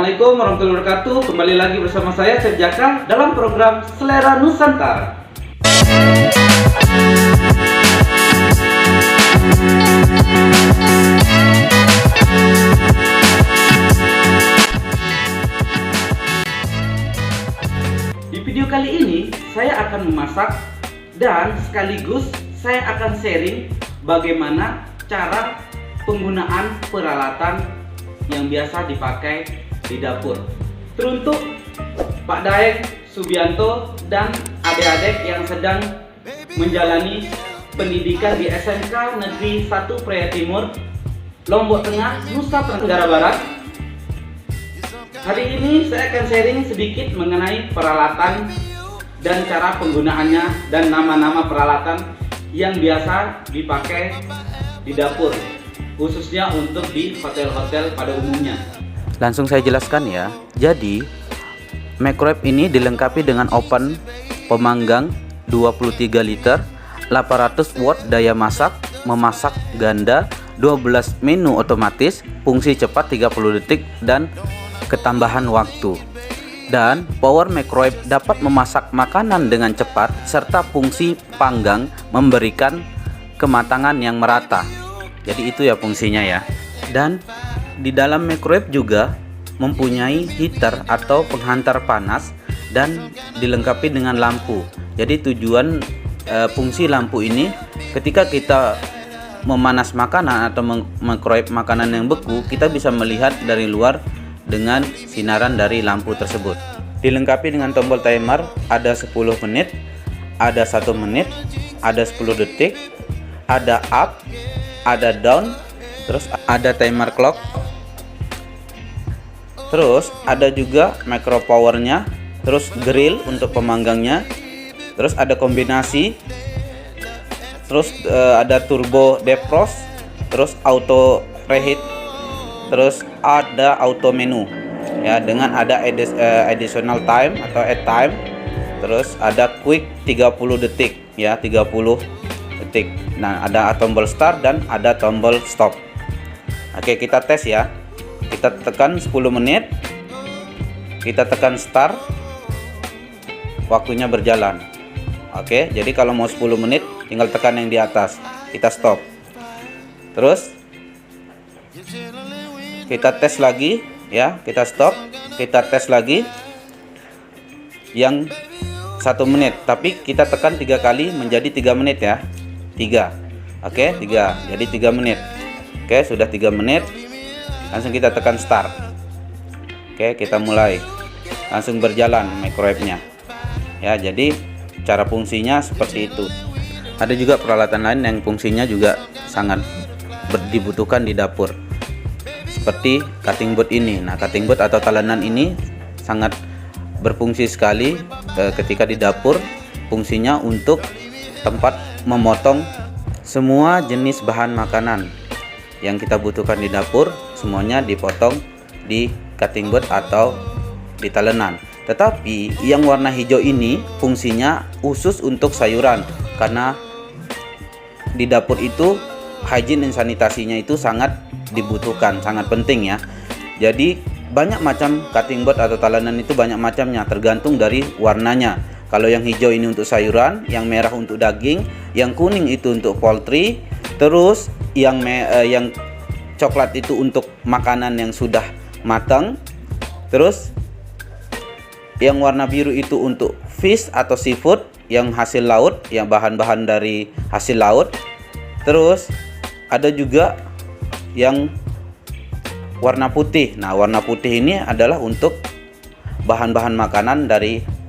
Assalamualaikum warahmatullahi wabarakatuh. Kembali lagi bersama saya Chef Jaka dalam program Selera Nusantara. Di video kali ini saya akan memasak dan sekaligus saya akan sharing bagaimana cara penggunaan peralatan yang biasa dipakai di dapur. Teruntuk Pak Daeng Subianto dan adik-adik yang sedang menjalani pendidikan di SMK Negeri 1 Praia Timur, Lombok Tengah, Nusa Tenggara Barat. Hari ini saya akan sharing sedikit mengenai peralatan dan cara penggunaannya dan nama-nama peralatan yang biasa dipakai di dapur, khususnya untuk di hotel-hotel pada umumnya. Langsung saya jelaskan ya. Jadi microwave ini dilengkapi dengan oven pemanggang 23 liter, 800 watt daya masak, memasak ganda, 12 menu otomatis, fungsi cepat 30 detik dan ketambahan waktu. Dan power microwave dapat memasak makanan dengan cepat serta fungsi panggang memberikan kematangan yang merata. Jadi itu ya fungsinya ya. Dan di dalam microwave juga mempunyai heater atau penghantar panas dan dilengkapi dengan lampu. Jadi tujuan fungsi lampu ini ketika kita memanas makanan atau microwave makanan yang beku, kita bisa melihat dari luar dengan sinaran dari lampu tersebut. Dilengkapi dengan tombol timer, ada 10 menit, ada 1 menit, ada 10 detik, ada up, ada down, terus ada timer clock, terus ada juga micro powernya, terus grill untuk pemanggangnya, terus ada kombinasi, terus ada turbo defrost, terus auto preheat, terus ada auto menu ya, dengan ada additional time atau add time, terus ada quick 30 detik ya, 30 detik. Nah, ada tombol start dan ada tombol stop. Oke, kita tes ya. Kita tekan 10 menit, kita tekan start, waktunya berjalan. Oke, jadi kalau mau 10 menit tinggal tekan yang di atas, kita stop. Terus kita tes lagi ya, kita stop, kita tes lagi yang 1 menit, tapi kita tekan 3 kali menjadi 3 menit ya. 3. Oke, 3. Jadi 3 menit. Oke, sudah 3 menit. Langsung kita tekan start. Oke, kita mulai. Langsung berjalan microwave-nya. Ya, jadi cara fungsinya seperti itu. Ada juga peralatan lain yang fungsinya juga sangat dibutuhkan di dapur. Seperti cutting board ini. Nah, cutting board atau talenan ini sangat berfungsi sekali ketika di dapur. Fungsinya untuk tempat memotong semua jenis bahan makanan yang kita butuhkan di dapur, semuanya dipotong di cutting board atau di talenan. Tetapi yang warna hijau ini fungsinya khusus untuk sayuran, karena di dapur itu hygiene dan sanitasinya itu sangat dibutuhkan, sangat penting ya. Jadi banyak macam cutting board atau talenan itu banyak macamnya, tergantung dari warnanya. Kalau yang hijau ini untuk sayuran, yang merah untuk daging, yang kuning itu untuk poultry, terus yang coklat itu untuk makanan yang sudah matang, terus yang warna biru itu untuk fish atau seafood yang hasil laut, yang bahan-bahan dari hasil laut. Terus ada juga yang warna putih. Nah, warna putih ini adalah untuk bahan-bahan makanan dari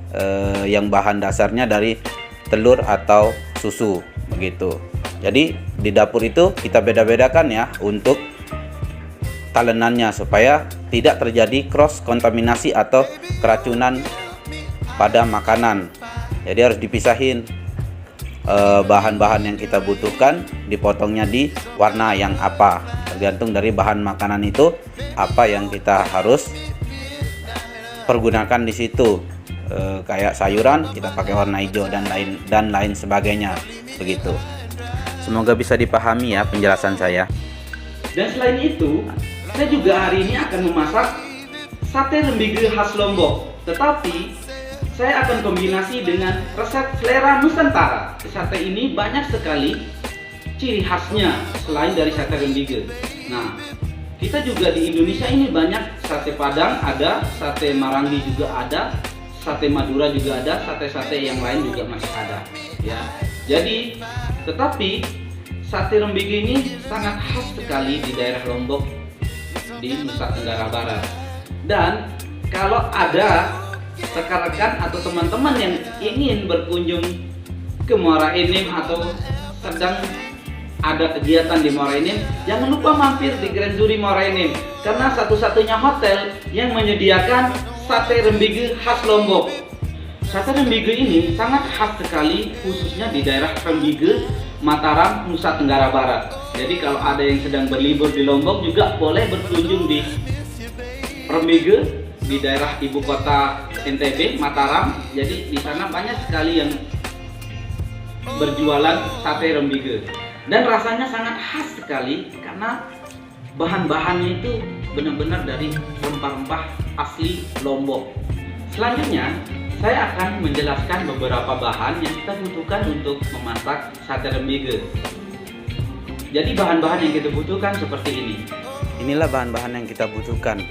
yang bahan dasarnya dari telur atau susu begitu. Jadi di dapur itu kita beda-bedakan ya untuk talenannya supaya tidak terjadi cross kontaminasi atau keracunan pada makanan. Jadi harus dipisahin bahan-bahan yang kita butuhkan, dipotongnya di warna yang apa, tergantung dari bahan makanan itu apa yang kita harus pergunakan di situ. Kayak sayuran kita pakai warna hijau dan lain sebagainya begitu. Semoga bisa dipahami ya penjelasan saya. Dan selain itu, saya juga hari ini akan memasak sate rembige khas Lombok, tetapi saya akan kombinasi dengan resep selera Nusantara. Sate ini banyak sekali ciri khasnya selain dari sate rembige. Nah, kita juga di Indonesia ini banyak sate Padang ada, sate Marangi juga ada, sate Madura juga ada, sate-sate yang lain juga masih ada. Ya, jadi tetapi sate rembige ini sangat khas sekali di daerah Lombok di Nusa Tenggara Barat. Dan kalau ada rekan-rekan atau teman-teman yang ingin berkunjung ke Muara Enim atau sedang ada kegiatan di Muara Enim, jangan lupa mampir di Grand Juri Muara Enim, karena satu-satunya hotel yang menyediakan sate rembige khas Lombok. Sate rembige ini sangat khas sekali, khususnya di daerah Rembige, Mataram, Nusa Tenggara Barat. Jadi kalau ada yang sedang berlibur di Lombok juga boleh berkunjung di Rembige, di daerah ibu kota NTB, Mataram. Jadi di sana banyak sekali yang berjualan sate rembige dan rasanya sangat khas sekali karena bahan-bahannya itu benar-benar dari rempah-rempah asli Lombok. Selanjutnya saya akan menjelaskan beberapa bahan yang kita butuhkan untuk memasak sate rembige. Jadi bahan-bahan yang kita butuhkan seperti ini. Inilah bahan-bahan yang kita butuhkan.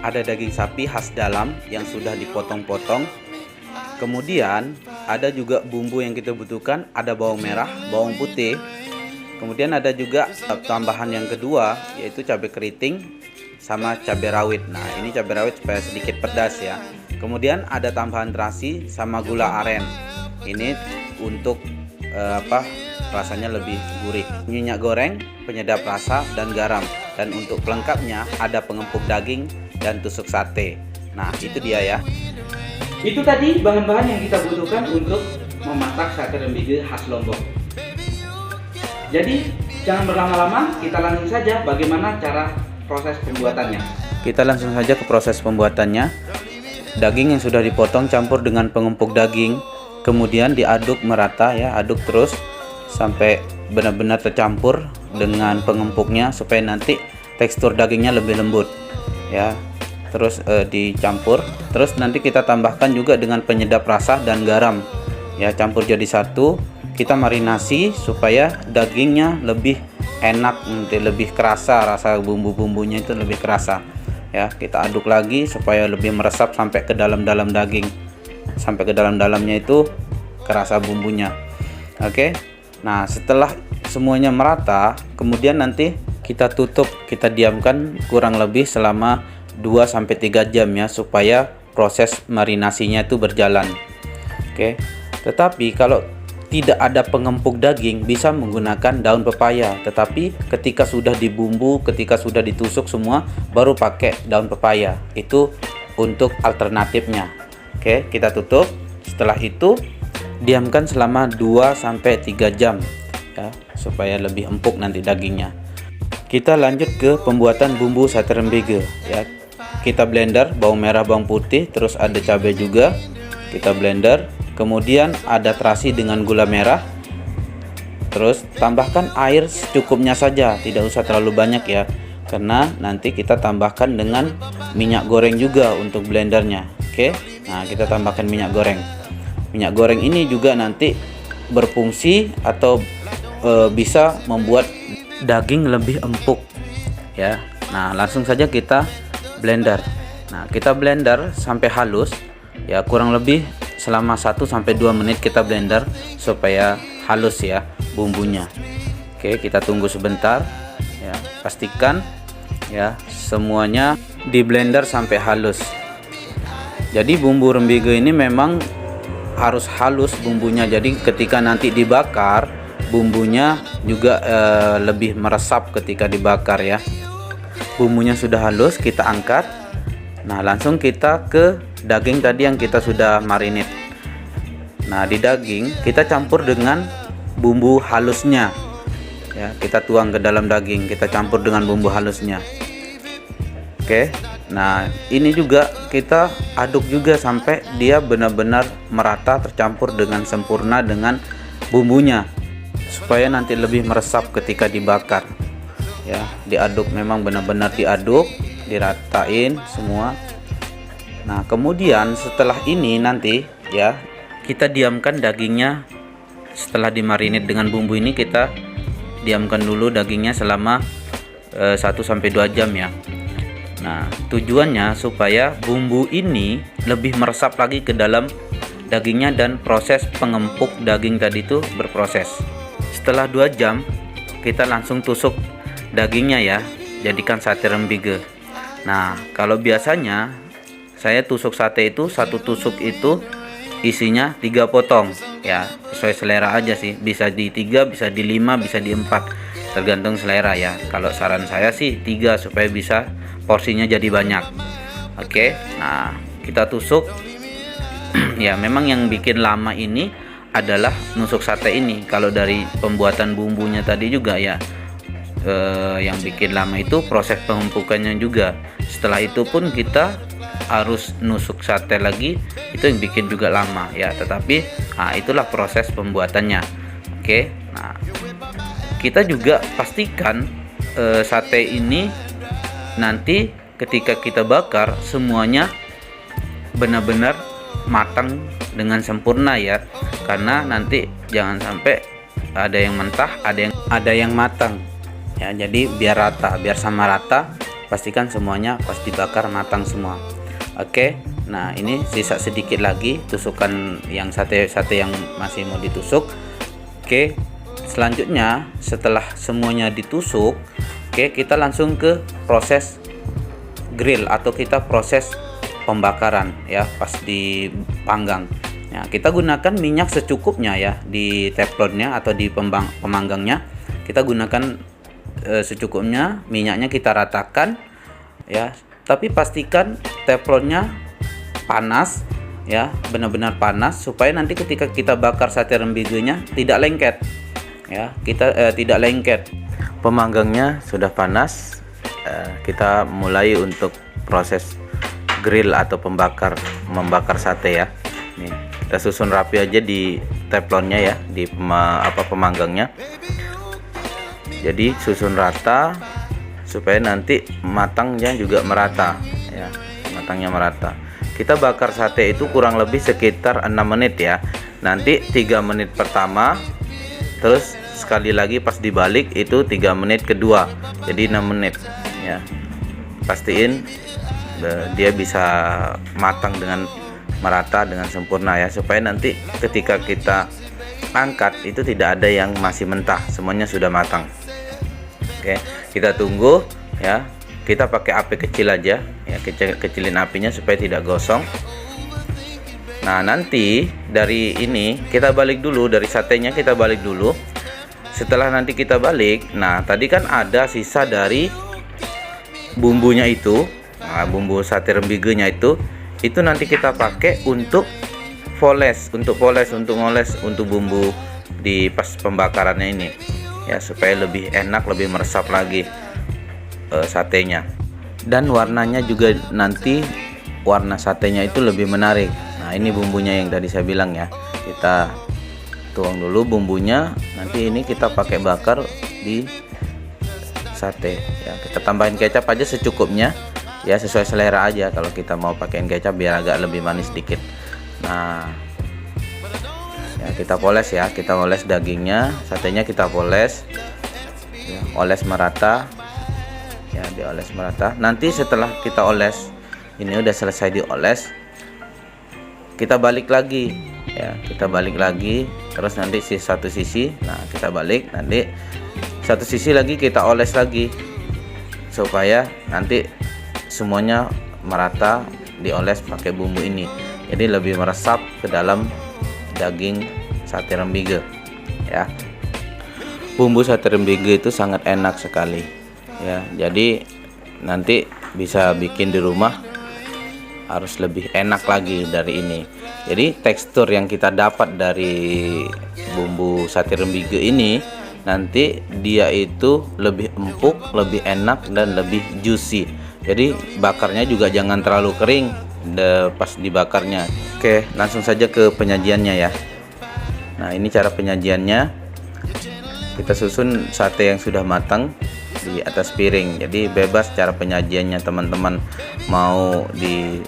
Ada daging sapi khas dalam yang sudah dipotong-potong. Kemudian ada juga bumbu yang kita butuhkan, ada bawang merah, bawang putih. Kemudian ada juga tambahan yang kedua, yaitu cabai keriting sama cabai rawit. Nah, ini cabai rawit supaya sedikit pedas ya. Kemudian ada tambahan terasi sama gula aren. Ini untuk rasanya lebih gurih. Minyak goreng, penyedap rasa, dan garam. Dan untuk pelengkapnya ada pengempuk daging dan tusuk sate. Nah, itu dia ya. Itu tadi bahan-bahan yang kita butuhkan untuk memasak sate rembige khas Lombok. Jadi jangan berlama-lama, kita langsung saja bagaimana cara proses pembuatannya. Kita langsung saja ke proses pembuatannya. Daging yang sudah dipotong campur dengan pengempuk daging, kemudian diaduk merata ya, aduk terus sampai benar-benar tercampur dengan pengempuknya supaya nanti tekstur dagingnya lebih lembut ya. Terus dicampur, terus nanti kita tambahkan juga dengan penyedap rasa dan garam ya, campur jadi satu. Kita marinasi supaya dagingnya lebih enak, nanti lebih kerasa, rasa bumbu-bumbunya itu lebih kerasa ya. Kita aduk lagi supaya lebih meresap sampai ke dalam-dalam daging, sampai ke dalam-dalamnya itu kerasa bumbunya. Oke. Nah, setelah semuanya merata, kemudian nanti kita tutup, kita diamkan kurang lebih selama 2-3 jam ya, supaya proses marinasinya itu berjalan. Oke. Tetapi kalau tidak ada pengempuk daging, bisa menggunakan daun pepaya. Tetapi ketika sudah dibumbu, ketika sudah ditusuk semua, baru pakai daun pepaya. Itu untuk alternatifnya. Oke, kita tutup. Setelah itu diamkan selama 2-3 jam ya, supaya lebih empuk nanti dagingnya. Kita lanjut ke pembuatan bumbu sate rembige ya. Kita blender bawang merah, bawang putih, terus ada cabai juga. Kita blender. Kemudian ada terasi dengan gula merah. Terus tambahkan air secukupnya saja, tidak usah terlalu banyak ya. Karena nanti kita tambahkan dengan minyak goreng juga untuk blendernya. Oke. Nah, kita tambahkan minyak goreng. Minyak goreng ini juga nanti berfungsi atau bisa membuat daging lebih empuk ya. Nah, langsung saja kita blender. Nah, kita blender sampai halus ya, kurang lebih selama 1-2 menit kita blender supaya halus ya bumbunya. Oke, kita tunggu sebentar ya, pastikan ya semuanya di blender sampai halus. Jadi bumbu rembige ini memang harus halus bumbunya, jadi ketika nanti dibakar bumbunya juga lebih meresap ketika dibakar ya. Bumbunya sudah halus, kita angkat. Nah, langsung kita ke daging tadi yang kita sudah marinate. Nah, di daging kita campur dengan bumbu halusnya ya, kita tuang ke dalam daging, kita campur dengan bumbu halusnya. Oke. Nah, ini juga kita aduk juga sampai dia benar-benar merata, tercampur dengan sempurna dengan bumbunya, supaya nanti lebih meresap ketika dibakar ya. Diaduk, memang benar-benar diaduk, diratain semua Nah, kemudian setelah ini nanti ya, kita diamkan dagingnya. Setelah dimarinate dengan bumbu ini, kita diamkan dulu dagingnya selama 1-2 jam ya. Nah, tujuannya supaya bumbu ini lebih meresap lagi ke dalam dagingnya dan proses pengempuk daging tadi itu berproses. Setelah 2 jam, kita langsung tusuk dagingnya ya, jadikan sate rembige. Nah, kalau biasanya saya tusuk sate itu, satu tusuk itu isinya 3 potong ya, sesuai selera aja sih, bisa di 3, bisa di 5, bisa di 4, tergantung selera ya. Kalau saran saya sih 3 supaya bisa porsinya jadi banyak. Oke, nah kita tusuk. Ya, memang yang bikin lama ini adalah nusuk sate ini. Kalau dari pembuatan bumbunya tadi juga ya, yang bikin lama itu proses pengempukannya juga. Setelah itu pun kita harus nusuk sate lagi, itu yang bikin juga lama ya. Tetapi itulah proses pembuatannya. Oke, nah kita juga pastikan sate ini nanti ketika kita bakar semuanya benar-benar matang dengan sempurna ya, karena nanti jangan sampai ada yang mentah, ada yang matang ya. Jadi biar rata, biar sama rata, pastikan semuanya pas dibakar matang semua. Oke, nah ini sisa sedikit lagi tusukan yang sate yang masih mau ditusuk. Oke, selanjutnya setelah semuanya ditusuk, kita langsung ke proses grill atau kita proses pembakaran ya, pas dipanggang. Nah, kita gunakan minyak secukupnya ya di teflonnya atau di pemanggangnya. Kita gunakan secukupnya, minyaknya kita ratakan ya, tapi pastikan teflonnya panas ya, benar-benar panas supaya nanti ketika kita bakar sate rembigenya tidak lengket ya, tidak lengket. Pemanggangnya sudah panas, kita mulai untuk proses grill atau membakar sate ya. Nih, kita susun rapi aja di teflonnya ya, di pemanggangnya. Jadi susun rata supaya nanti matangnya juga merata ya, matangnya merata. Kita bakar sate itu kurang lebih sekitar 6 menit ya. Nanti 3 menit pertama, terus sekali lagi pas dibalik itu 3 menit kedua, jadi 6 menit ya. Pastiin dia bisa matang dengan merata, dengan sempurna ya, supaya nanti ketika kita angkat itu tidak ada yang masih mentah, semuanya sudah matang. Oke, kita tunggu ya. Kita pakai api kecil aja ya, kecilin apinya supaya tidak gosong. Nah, nanti dari ini kita balik dulu, dari satenya kita balik dulu. Setelah nanti kita balik, nah tadi kan ada sisa dari bumbunya itu. Nah, bumbu sate rembigenya itu nanti kita pakai untuk ngoles untuk bumbu di pas pembakarannya ini ya, supaya lebih enak, lebih meresap lagi satenya, dan warnanya juga nanti warna satenya itu lebih menarik. Nah, ini bumbunya yang tadi saya bilang ya, kita tuang dulu bumbunya, nanti ini kita pakai bakar di sate ya. Kita tambahin kecap aja secukupnya ya, sesuai selera aja. Kalau kita mau pakein kecap biar agak lebih manis dikit. Nah ya, kita poles ya, kita oles dagingnya, satenya kita poles ya, oles merata ya, dioles merata. Nanti setelah kita oles, ini udah selesai dioles, kita balik lagi ya, kita balik lagi, terus nanti satu sisi, nah kita balik, nanti satu sisi lagi kita oles lagi supaya nanti semuanya merata, dioles pakai bumbu ini, jadi lebih meresap ke dalam daging sate rembige ya. Bumbu sate rembige itu sangat enak sekali ya, jadi nanti bisa bikin di rumah harus lebih enak lagi dari ini. Jadi tekstur yang kita dapat dari bumbu sate rembige ini nanti dia itu lebih empuk, lebih enak, dan lebih juicy. Jadi bakarnya juga jangan terlalu kering pas dibakarnya. Oke, langsung saja ke penyajiannya ya. Nah, ini cara penyajiannya. Kita susun sate yang sudah matang di atas piring. Jadi bebas cara penyajiannya teman-teman, mau di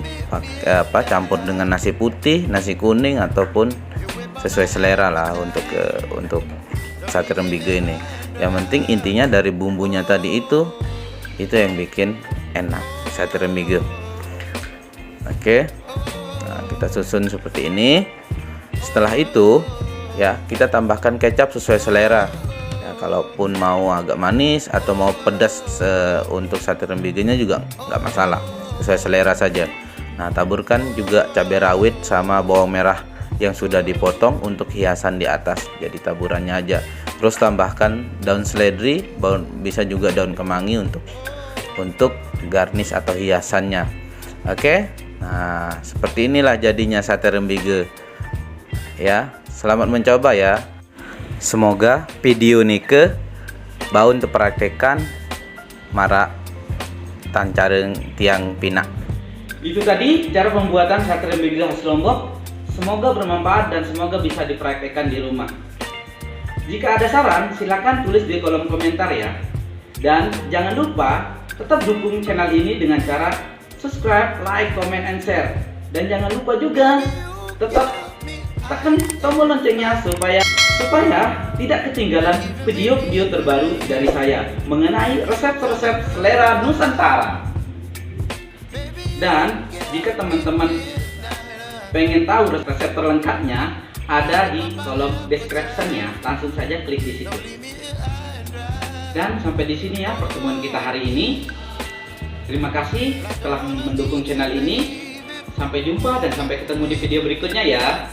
campur dengan nasi putih, nasi kuning ataupun sesuai selera lah untuk sate rembige ini. Yang penting intinya dari bumbunya tadi itu yang bikin enak sate rembige. Oke. Nah, kita susun seperti ini. Setelah itu ya kita tambahkan kecap sesuai selera. Ya, kalaupun mau agak manis atau mau pedas untuk sate rembigenya juga nggak masalah, sesuai selera saja. Nah, taburkan juga cabai rawit sama bawang merah yang sudah dipotong untuk hiasan di atas, jadi taburannya aja. Terus tambahkan daun seledri, bisa juga daun kemangi untuk garnish atau hiasannya. Oke. Nah, seperti inilah jadinya sate rembige. Ya, selamat mencoba ya. Semoga video nike baun terpraktekan marak tancareng tiang pinak. Itu tadi cara pembuatan sate rembige khas Lombok. Semoga bermanfaat dan semoga bisa dipraktekkan di rumah. Jika ada saran, silakan tulis di kolom komentar ya. Dan jangan lupa tetap dukung channel ini dengan cara subscribe, like, comment, and share. Dan jangan lupa juga tetap tekan tombol loncengnya supaya tidak ketinggalan video-video terbaru dari saya mengenai resep-resep selera Nusantara. Dan jika teman-teman pengen tahu resep terlengkapnya, ada di kolom description-nya, langsung saja klik di situ. Dan sampai di sini ya pertemuan kita hari ini. Terima kasih telah mendukung channel ini. Sampai jumpa dan sampai ketemu di video berikutnya ya.